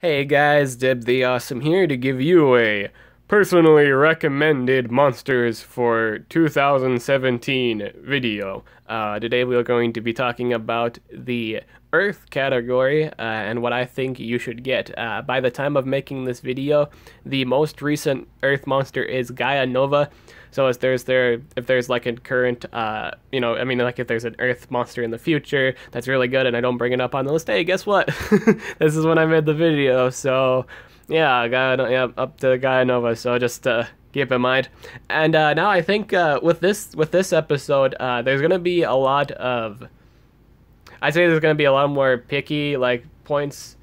Hey guys, Dib the Awesome here to give you a personally recommended monsters for 2017 video. Today we are going to be talking about the Earth category and what I think you should get. By the time of making this video, the most recent Earth monster is Gaia Nova. So if there's like a current, like if there's an Earth monster in the future that's really good and I don't bring it up on the list, hey, guess what? This is when I made the video. So yeah, up to Gaia Nova. So just keep in mind. And now I think with this episode, there's gonna be a lot of, I'd say there's gonna be a lot more picky like points.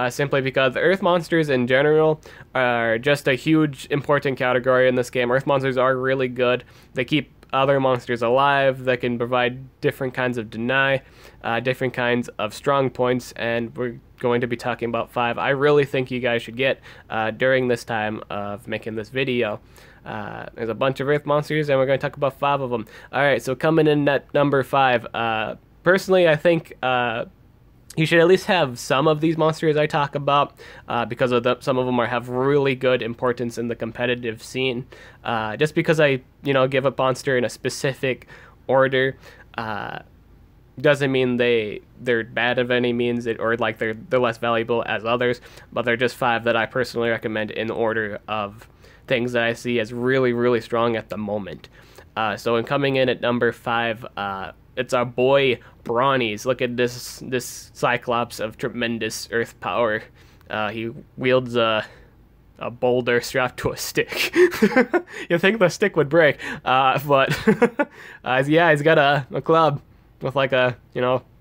Simply because the Earth monsters in general are just a huge important category in this game. Earth monsters are really good. They keep other monsters alive. They can provide different kinds of deny, different kinds of strong points, and we're going to be talking about 5 I really think you guys should get during this time of making this video. There's a bunch of Earth monsters, and we're going to talk about 5 of them. Alright, so coming in at number 5, personally I think you should at least have some of these monsters I talk about because some of them have really good importance in the competitive scene. Just because I give a monster in a specific order doesn't mean they're bad of any means or like they're less valuable as others, but they're just 5 that I personally recommend in order of things that I see as really, really strong at the moment. So in coming in at number 5, it's our boy Brawnies. Look at this Cyclops of tremendous earth power. He wields a boulder strapped to a stick. You think the stick would break, but yeah, he's got a club with like a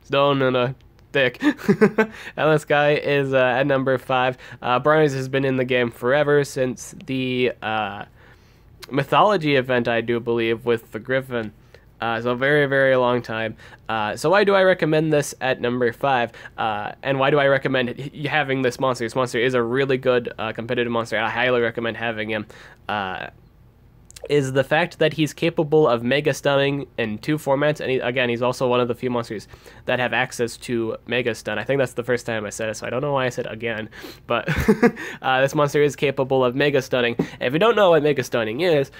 stone and a stick. And this guy is at number 5. Brawnies has been in the game forever, since the mythology event, I do believe, with the Griffin. So very, very long time. So why do I recommend this at number 5? And why do I recommend having this monster? This monster is a really good competitive monster. I highly recommend having him. Is the fact that he's capable of Mega Stunning in 2 formats, and he's also one of the few monsters that have access to Mega Stun. I think that's the first time I said it, so I don't know why I said again, but this monster is capable of Mega Stunning. If you don't know what Mega Stunning is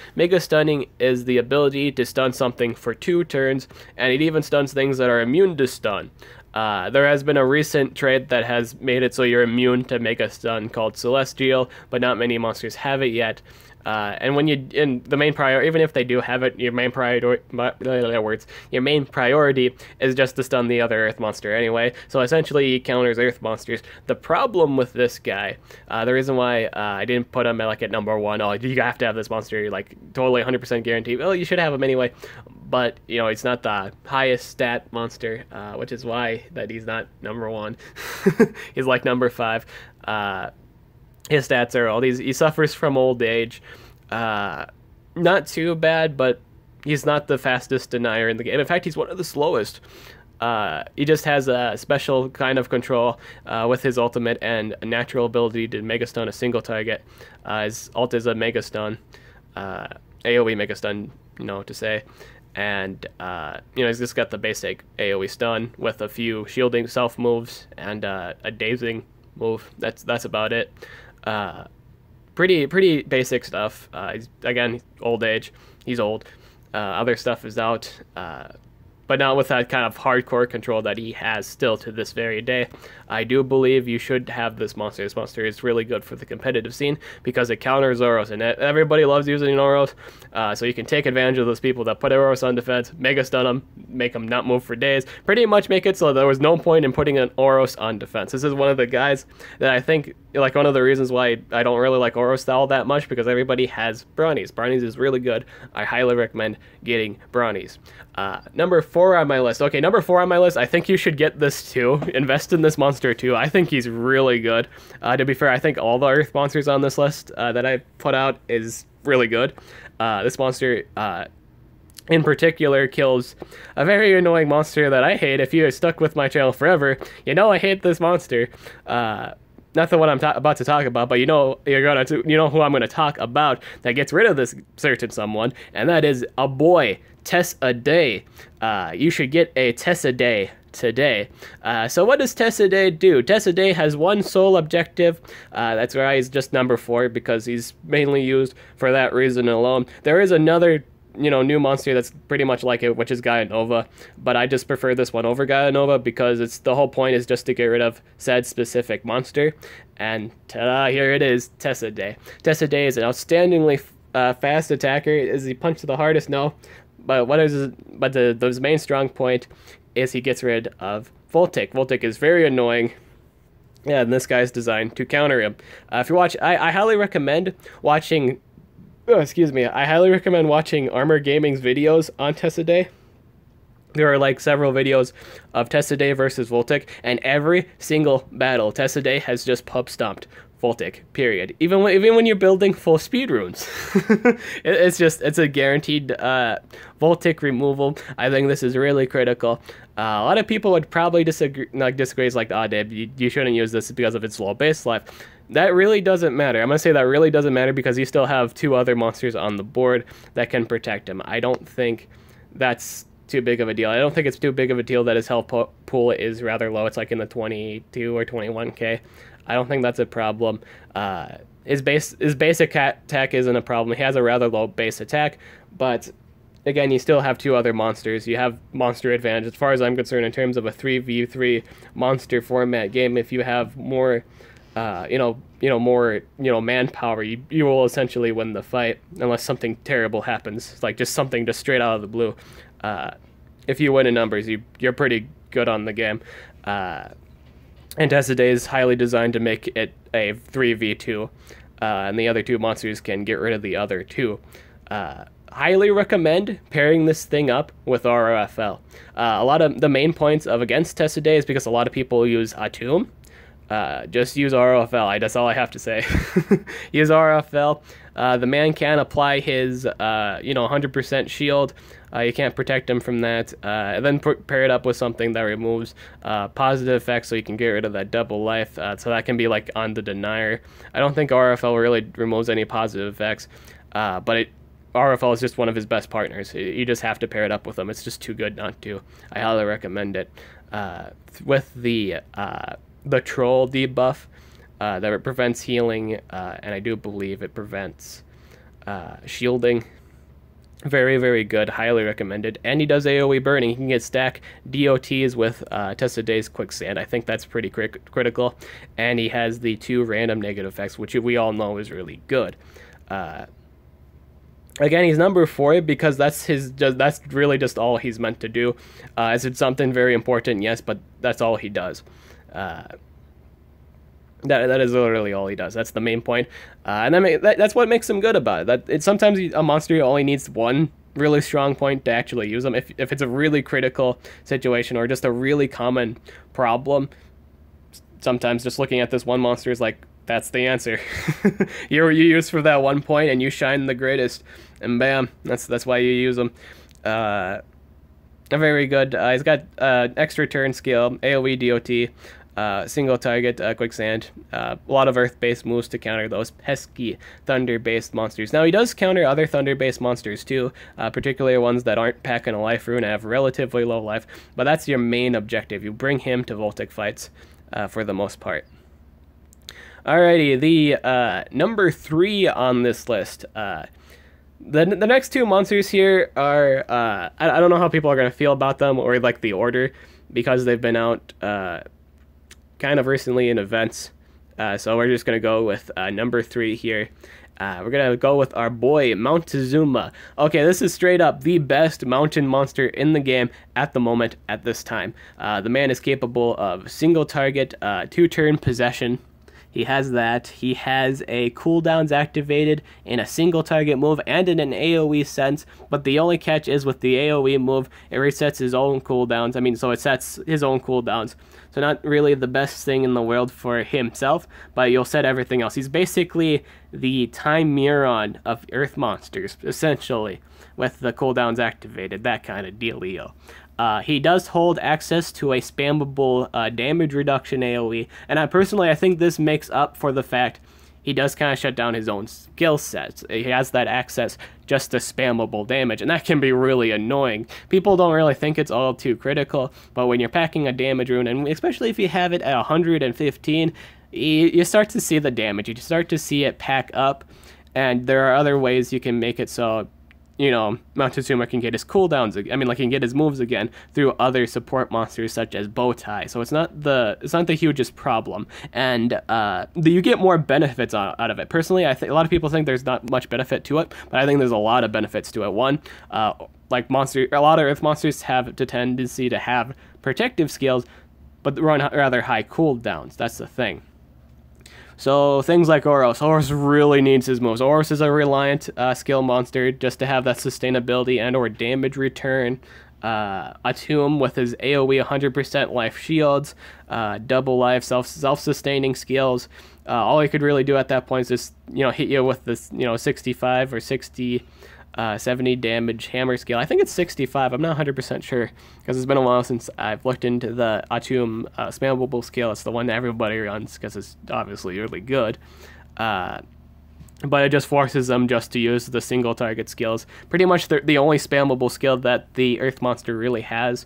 the ability to stun something for 2 turns, and it even stuns things that are immune to stun. There has been a recent trait that has made it so you're immune to Mega Stun called Celestial, but not many monsters have it yet. And when the main priority, even if they do have it, your main priority is just to stun the other Earth monster anyway. So essentially, he counters Earth monsters. The problem with this guy, the reason why I didn't put him at number 1, you have to have this monster, like totally 100% guaranteed. Well, you should have him anyway, but it's not the highest stat monster, which is why that he's not number 1. He's like number 5. His stats are old. He suffers from old age. Not too bad, but he's not the fastest denier in the game. In fact, he's one of the slowest. He just has a special kind of control with his ultimate and a natural ability to Mega Stun a single target. His ult is a Mega Stun, AoE Mega Stun, to say. And, he's just got the basic AoE stun with a few shielding self moves and a dazing move. That's about it. Pretty basic stuff. He's old age. He's old. Other stuff is out, but not with that kind of hardcore control that he has still to this very day. I do believe you should have this monster. This monster is really good for the competitive scene because it counters Oros, and everybody loves using Oros. So you can take advantage of those people that put Oros on defense, Mega Stun them, make them not move for days, pretty much make it so there was no point in putting an Oros on defense. This is one of the guys that I think, like, one of the reasons why I don't really like Oros all that much, because everybody has Brawnies. Brawnies is really good. I highly recommend getting Brawnies. Number 4 on my list. Okay, number 4 on my list, I think you should get this too. Invest in this monster too. I think he's really good. To be fair, I think all the Earth monsters on this list that I put out is really good. This monster in particular kills a very annoying monster that I hate. If you are stuck with my channel forever, I hate this monster. Not the one I'm about to talk about, but who I'm gonna talk about that gets rid of this certain someone, and that is a boy, TestaDay. You should get a TestaDay today. So what does TestaDay do? TestaDay has one sole objective. That's why he's just number 4, because he's mainly used for that reason alone. There is another, you know, new monster that's pretty much like it, which is Gaia Nova, but I just prefer this one over Gaia Nova because it's the whole point is just to get rid of said specific monster. And ta-da, here it is, TestaDay. TestaDay is an outstandingly fast attacker. Is he punch the hardest? No. But the main strong point is he gets rid of Voltic. Voltic is very annoying. Yeah, and this guy's designed to counter him. If you watch, I highly recommend watching. Oh, excuse me. I highly recommend watching Armor Gaming's videos on TestaDay. There are like several videos of TestaDay versus Voltic, and every single battle, TestaDay has just pub stomped Voltic. Period. Even when you're building full speed runes, it's a guaranteed Voltic removal. I think this is really critical. A lot of people would probably disagree. It's like, oh, Dave, you shouldn't use this because of its low base life. That really doesn't matter. I'm going to say that really doesn't matter because you still have 2 other monsters on the board that can protect him. I don't think that's too big of a deal. I don't think it's too big of a deal that his health pool is rather low. It's like in the 22 or 21k. I don't think that's a problem. His basic attack isn't a problem. He has a rather low base attack, but again, you still have 2 other monsters. You have monster advantage as far as I'm concerned in terms of a 3v3 monster format game. If you have more more manpower, you will essentially win the fight unless something terrible happens, like just something just straight out of the blue. If you win in numbers, you're pretty good on the game. And TestaDay is highly designed to make it a 3v2, and the other 2 monsters can get rid of the other 2. Highly recommend pairing this thing up with ROFL. A lot of the main points of against TestaDay is because a lot of people use Atum. Just use ROFL. That's all I have to say. Use ROFL. The man can apply his 100% shield. You can't protect him from that. And then pair it up with something that removes positive effects, so you can get rid of that double life. So that can be like on the denier. I don't think ROFL really removes any positive effects, but ROFL is just one of his best partners. You just have to pair it up with him. It's just too good not to. I highly recommend it. With the troll debuff, that it prevents healing, and I do believe it prevents shielding. Very, very good. Highly recommended. And he does AoE burning. He can get stack DOTs with TestaDay's Quicksand. I think that's pretty critical. And he has the 2 random negative effects, which we all know is really good. Again, he's number 4 because that's really just all he's meant to do. Is it something very important? Yes, but that's all he does. That is literally all he does. That's the main point, and that's what makes him good about it. Sometimes a monster only needs one really strong point to actually use them. If it's a really critical situation or just a really common problem, sometimes just looking at this one monster is like, that's the answer. you use for that one point and you shine the greatest, and bam, that's why you use them. Very good. He's got extra turn skill, AoE DOT. Single target, Quicksand, a lot of earth-based moves to counter those pesky thunder-based monsters. Now, he does counter other thunder-based monsters too, particularly ones that aren't packing a life rune and have relatively low life, but that's your main objective. You bring him to Voltic fights for the most part. Alrighty, the number 3 on this list. The next 2 monsters here are, I don't know how people are going to feel about them or like the order, because they've been out kind of recently in events, so we're just gonna go with number 3 here. We're gonna go with our boy MountZuma. Okay, this is straight up the best mountain monster in the game at the moment at this time. The man is capable of single target, 2-turn possession. He has that. He has a cooldowns activated in a single target move and in an AoE sense, but the only catch is with the AoE move, it resets his own cooldowns. I mean, so it sets his own cooldowns. So not really the best thing in the world for himself, but you'll set everything else. He's basically the Time Miron of Earth monsters, essentially, with the cooldowns activated, that kind of dealio. He does hold access to a spammable damage reduction AoE, and I think this makes up for the fact he does kind of shut down his own skill sets. He has that access just to spammable damage, and that can be really annoying. People don't really think it's all too critical, but when you're packing a damage rune, and especially if you have it at 115, you start to see the damage. You start to see it pack up, and there are other ways you can make it so, you know, MountZuma can get his cooldowns again. I mean, like, he can get his moves again through other support monsters such as Bowtie. So it's not the hugest problem, and you get more benefits out of it. Personally, I think a lot of people think there's not much benefit to it, but I think there's a lot of benefits to it. One, like a lot of Earth monsters have the tendency to have protective skills, but run rather high cooldowns. That's the thing. So things like Oros. Oros really needs his moves. Oros is a reliant skill monster just to have that sustainability and or damage return. Atum with his AoE 100% life shields, double life, self-sustaining skills. All he could really do at that point is just, you know, hit you with this, you know, 65 or 60, 70 damage hammer skill. I think it's 65. I'm not 100% sure because it's been a while since I've looked into the Atum spammable skill. It's the one that everybody runs because it's obviously really good. But it just forces them just to use the single target skills. Pretty much the only spammable skill that the Earth monster really has,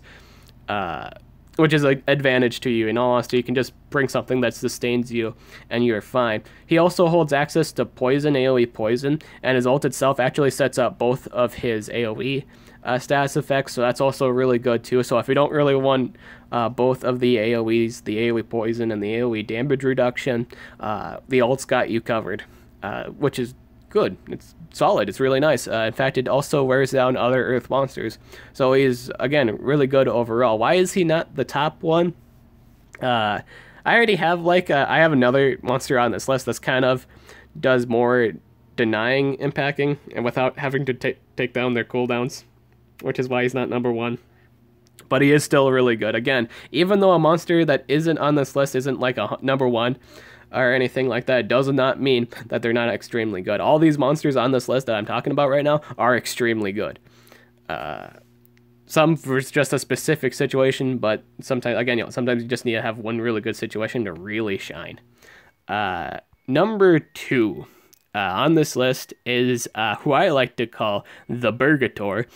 which is an advantage to you. In all honesty, you can just bring something that sustains you and you're fine. He also holds access to poison, AoE poison, and his ult itself actually sets up both of his AoE status effects, so that's also really good too. So if you don't really want both of the AoEs, the AoE poison and the AoE damage reduction, the ult's got you covered, which is good. It's solid. It's really nice. In fact, it also wears down other Earth monsters. So he's, again, really good overall. Why is he not the top one? I already have, like, I have another monster on this list that's kind of does more denying impacting and without having to take down their cooldowns, which is why he's not number one. But he is still really good. Again, even though a monster that isn't on this list isn't like a number one, or anything like that, does not mean that they're not extremely good. All these monsters on this list that I'm talking about right now are extremely good. Some for just a specific situation, but sometimes, again, you know, sometimes you just need to have one really good situation to really shine. Number 2 on this list is who I like to call the BaratoGore.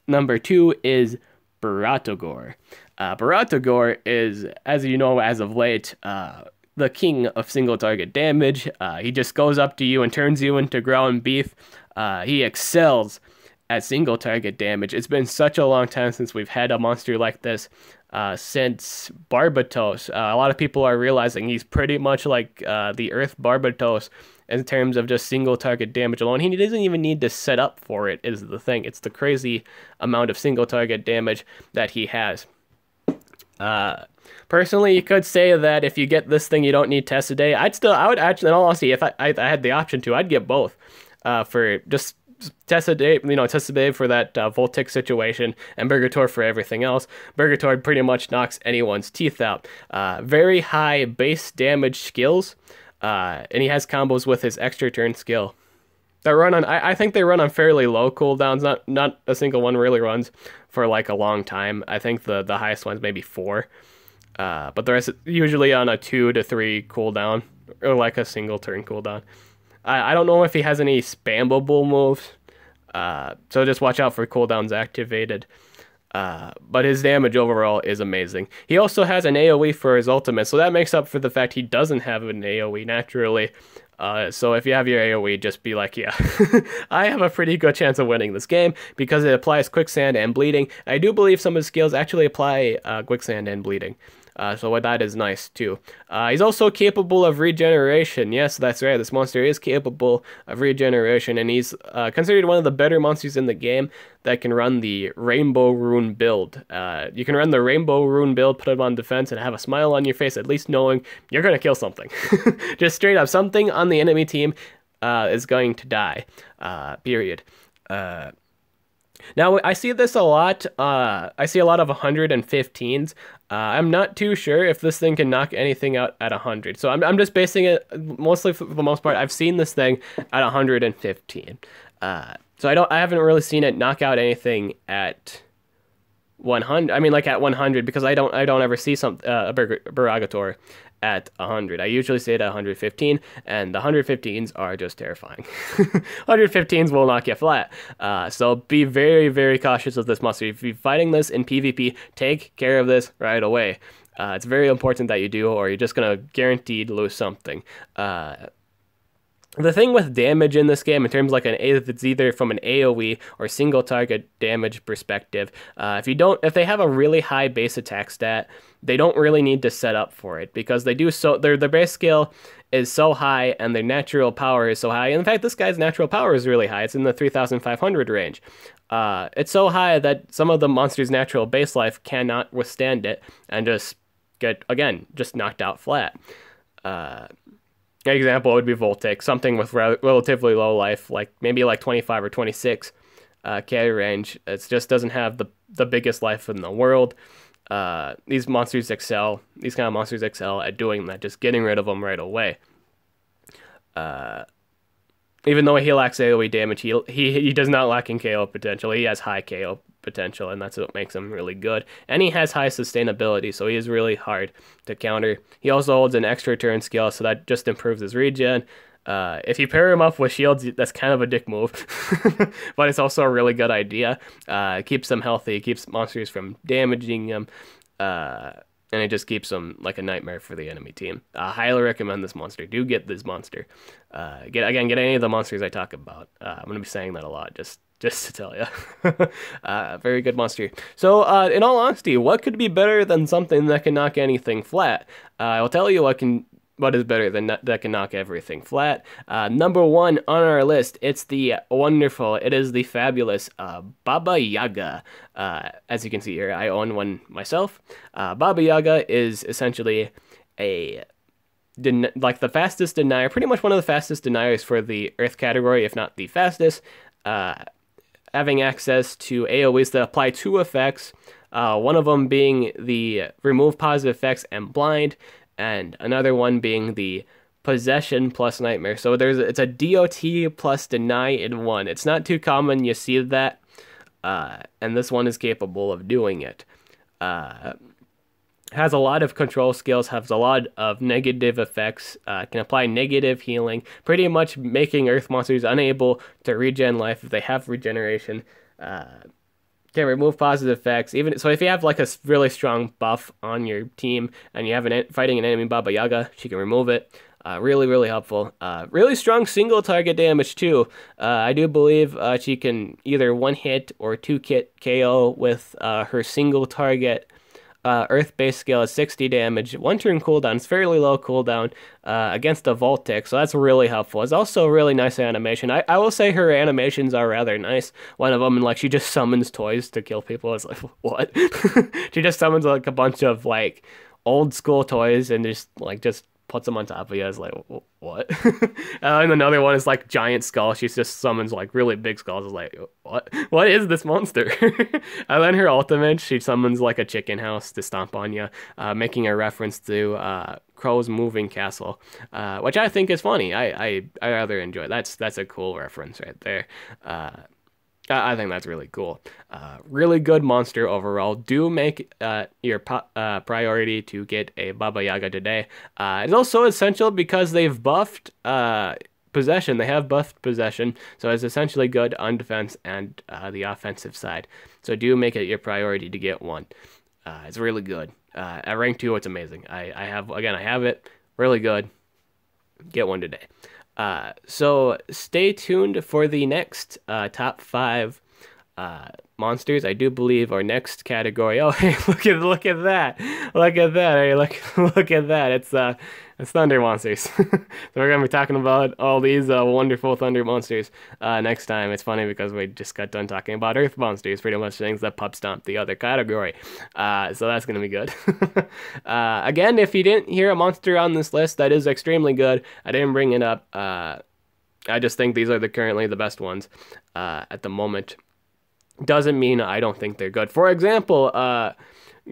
Number 2 is BaratoGore. BaratoGore is, as you know, as of late, the king of single target damage. He just goes up to you and turns you into ground beef. He excels at single target damage. It's been such a long time since we've had a monster like this, since Barbatos. A lot of people are realizing he's pretty much like the Earth Barbatos in terms of just single target damage alone. He doesn't even need to set up for it, is the thing. It's the crazy amount of single target damage that he has. Personally, you could say that if you get this thing, you don't need TestaDay. I would actually, in all honesty, if I had the option to, I'd get both. For just TestaDay, you know, TestaDay for that Voltic situation, and BaratoGore for everything else. BaratoGore pretty much knocks anyone's teeth out. Very high base damage skills, and he has combos with his extra turn skill that run on, I think they run on fairly low cooldowns. Not a single one really runs for like a long time. I think the highest one's maybe 4. But the rest usually on a 2 to 3 cooldown, or like a single turn cooldown. I don't know if he has any spammable moves, so just watch out for cooldowns activated. But his damage overall is amazing. He also has an AoE for his ultimate, so that makes up for the fact he doesn't have an AoE naturally. So if you have your AoE, just be like, yeah, I have a pretty good chance of winning this game because it applies quicksand and bleeding. I do believe some of his skills actually apply quicksand and bleeding. So that is nice too. He's also capable of regeneration. Yes, that's right. This monster is capable of regeneration, and he's considered one of the better monsters in the game that can run the Rainbow Rune build. You can run the Rainbow Rune build, put him on defense, and have a smile on your face, at least knowing you're going to kill something. Just straight up, something on the enemy team is going to die. Period. Now, I see this a lot. I see a lot of 115s. I'm not too sure if this thing can knock anything out at 100. So I'm just basing it, mostly for the most part, I've seen this thing at 115. So I haven't really seen it knock out anything at 100. I mean, like at 100, because I don't ever see a BaratoGore at 100. I usually say it at 115, and the 115s are just terrifying. 115s will knock you flat. So be very, very cautious of this monster. If you're fighting this in PvP, take care of this right away. It's very important that you do, or you're just going to guaranteed lose something. The thing with damage in this game, in terms of like if it's either from an AoE or single target damage perspective, if they have a really high base attack stat, they don't really need to set up for it, because they do their base skill is so high and their natural power is so high. And in fact, this guy's natural power is really high. It's in the 3,500 range. It's so high that some of the monster's natural base life cannot withstand it and just get, again, just knocked out flat. An example would be Voltic, something with relatively low life, like maybe like 25 or 26 carry range. It just doesn't have the biggest life in the world. These kind of monsters excel at doing that, just getting rid of them right away. Even though he lacks AoE damage, he does not lack in KO potential. He has high KO potential, and that's what makes him really good. And he has high sustainability, so he is really hard to counter. He also holds an extra turn skill, so that just improves his regen. If you pair him up with shields, that's kind of a dick move, but it's also a really good idea. It keeps them healthy, it keeps monsters from damaging them, and it just keeps them like a nightmare for the enemy team. Highly recommend this monster. Do get this monster. Get any of the monsters I talk about. I'm going to be saying that a lot, just to tell you. Very good monster. So, in all honesty, what could be better than something that can knock anything flat? I'll tell you what is better than that can knock everything flat. Number one on our list, it is the fabulous Baba Yaga. As you can see here, I own one myself. Baba Yaga is essentially like the fastest denier, pretty much one of the fastest deniers for the Earth category, if not the fastest. Having access to AoEs that apply 2 effects, one of them being the remove positive effects and blind, and another one being the possession plus nightmare. So it's a DOT plus deny in one. It's not too common you see that, and this one is capable of doing it. Has a lot of control skills, has a lot of negative effects, can apply negative healing, pretty much making Earth monsters unable to regen life if they have regeneration. Can remove positive effects. So if you have like a really strong buff on your team and you have fighting an enemy Baba Yaga, she can remove it. Really, really helpful. Really strong single target damage too. I do believe she can either 1-hit or 2-hit KO with her single target. Earth-based skill is 60 damage, 1 turn cooldown. It's fairly low cooldown against a Voltic, so that's really helpful. It's also a really nice animation. I will say her animations are rather nice. One of them, like, she just summons toys to kill people. It's like, what? She just summons like a bunch of like old school toys and just puts them on top of you. I was like, what? And another one is like giant skull. She just summons like really big skulls. I was like, what is this monster? And then her ultimate, she summons like a chicken house to stomp on you, making a reference to Crow's moving castle, which I think is funny. I rather enjoy. That's a cool reference right there. I think that's really cool. Really good monster overall. Do make your priority to get a Baba Yaga today. It's also essential because they've buffed possession. They have buffed possession, so it's essentially good on defense and the offensive side. So do make it your priority to get one. It's really good. At rank 2, it's amazing. I have it. Really good. Get one today. So stay tuned for the next top 5 monsters. I do believe our next category. Oh, hey, look at that! Look at that! Hey, look at that! It's thunder monsters. So we're gonna be talking about all these wonderful thunder monsters next time. It's funny because we just got done talking about earth monsters, pretty much things that pub stomp the other category. So that's gonna be good. Again, if you didn't hear a monster on this list that is extremely good, I didn't bring it up. I just think these are currently the best ones at the moment. Doesn't mean I don't think they're good. For example,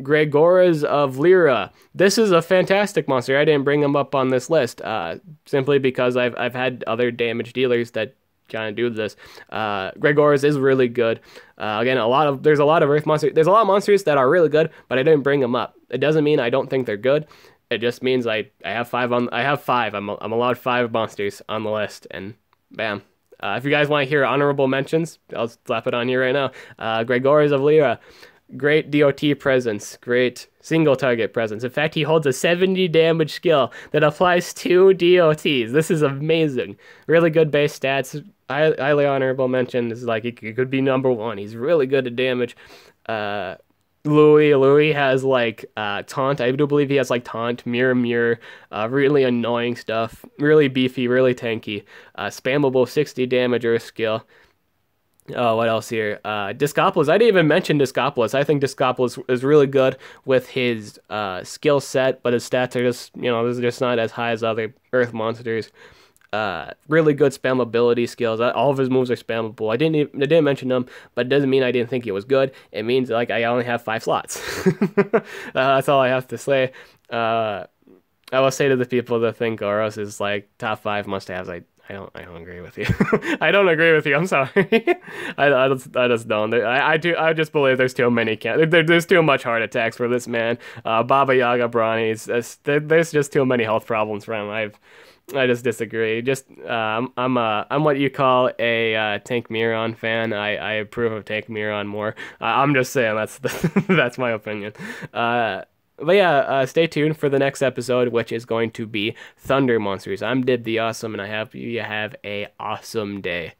gaurds of Lyra. This is a fantastic monster. I didn't bring him up on this list simply because I've had other damage dealers that kind of do this. Gaurds is really good. Again, there's a lot of earth monsters. There's a lot of monsters that are really good, but I didn't bring them up. It doesn't mean I don't think they're good. It just means I have five on. I have five. I'm allowed five monsters on the list, and bam. If you guys want to hear honorable mentions, I'll slap it on here right now. Gregorius of Lyra, great DOT presence, great single target presence. In fact, he holds a 70 damage skill that applies to DOTs. This is amazing. Really good base stats. Highly honorable mention. This is like he could be number one. He's really good at damage. Louis has like taunt. I do believe he has like taunt, mirror, really annoying stuff. Really beefy, really tanky. Spammable 60 damage earth skill. Oh, what else here? Discopolis. I didn't even mention Discopolis. I think Discopolis is really good with his skill set, but his stats are just, they're just not as high as other earth monsters. Really good spammability skills. All of his moves are spammable. I didn't mention them, but it doesn't mean I didn't think it was good. It means like I only have 5 slots. That's all I have to say. I will say to the people that think Goros is like top 5 must-haves, I don't agree with you. I don't agree with you. I'm sorry. I just don't. I just believe there's too many. There's too much heart attacks for this man. Baba Yaga Brawny. There's just too many health problems for him. I just disagree. I'm what you call a Tank Miron fan. I approve of Tank Miron more. I'm just saying that's my opinion. But yeah, stay tuned for the next episode, which is going to be Thunder Monsters. I'm Did the Awesome, and I hope you have a awesome day.